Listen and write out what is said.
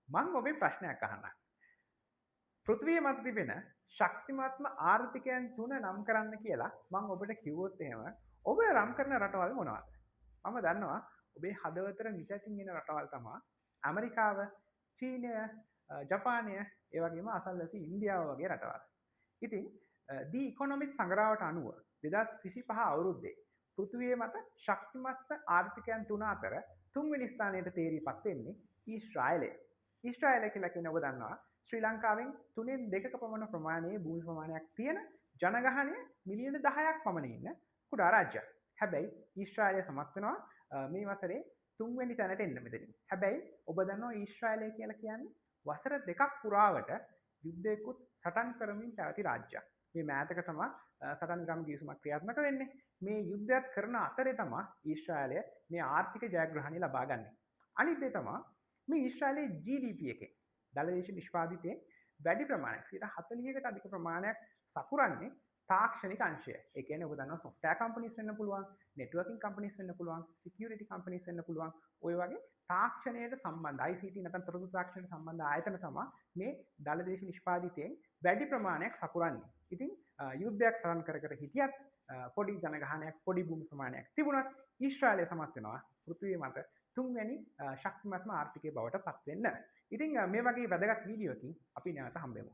මම ඔබෙන් ප්‍රශ්නයක් අහන්නම්. පෘථිවිය මත තිබෙන ශක්තිමත්ම ආර්ථිකයන් තුන නම් කරන්න කියලා මම ඔබට කිව්වොත් එහෙම ඔබ නම් කරන රටවල් මොනවද? මම දන්නවා ඔබේ හදවතට නිතැතින් එන රටවල් තමයි ඇමරිකාව, චීනය, ජපානය, ඒ වගේම අසල්වැසි ඉන්දියාව වගේ රටවල්. ඉතින් දී ඉකොනොමික්ස් සංග්‍රහවට අනුව 2025 අවුරුද්දේ පෘථිවිය මත ශක්තිමත් ආර්ථිකයන් තුන අතර තුන්වෙනි ස්ථානයට තේරීපත් වෙන්නේ ඊශ්‍රායලය. ඊශ්‍රායලය කියලා කියන්නේ ඔබ දන්නවා ශ්‍රී ලංකාවෙන් 3/2ක පමණ ප්‍රමාණයේ භූමි ප්‍රමාණයක් තියෙන ජනගහනය මිලියන 10ක් පමණ ඉන්න කුඩා රාජ්‍යයක්. හැබැයි ඊශ්‍රායලය සමත් වෙනවා මේ වසරේ 3 වෙනි තැනට එන්න මෙතනින්. හැබැයි ඔබ දන්නවා ඊශ්‍රායලය කියලා කියන්නේ වසර දෙකක් පුරාවට යුද්ධයකුත් සටන් කරමින් පැවති රාජ්‍යයක්. මේ මෑතක තමයි සටන් විරාම ගිවිසුමක් ක්‍රියාත්මක වෙන්නේ. මේ යුද්ධයත් කරන අතරේ තමයි ඊශ්‍රායලය මේ ආර්ථික ජයග්‍රහණය ලබා ගන්නේ. අනිත් දේ තමයි මේ ඊශ්‍රායලයේ GDP එකේ දළදේශ නිෂ්පාදිතයෙන් වැඩි ප්‍රමාණයක් 40කට අධික ප්‍රමාණයක් සපුරන්නේ තාක්ෂණික අංශය. ඒ කියන්නේ ඔබ දන්නවා software companies වෙන්න පුළුවන්, networking companies වෙන්න පුළුවන්, security companies වෙන්න පුළුවන්. ඔය වගේ තාක්ෂණයට සම්බන්ධ ICT නැත්නම් තොරතුරු තාක්ෂණයට සම්බන්ධ ආයතන තමයි මේ දළදේශ නිෂ්පාදිතයෙන් වැඩි ප්‍රමාණයක් සපුරන්නේ. ඉතින් යුද්ධයක් සරන් කර කර හිටියත් පොඩි ජනගහනයක් පොඩි භූමි ප්‍රමාණයක් තිබුණත් ඊශ්‍රායලය සමත් වෙනවා පෘථිවිය මත තුන්වැනි ශක්තිමත්ම ආර්ථිකය බවට පත් වෙන්න. ඉතින් මේ වගේ වැදගත් වීඩියෝකින් අපි නැවත හම්බෙමු.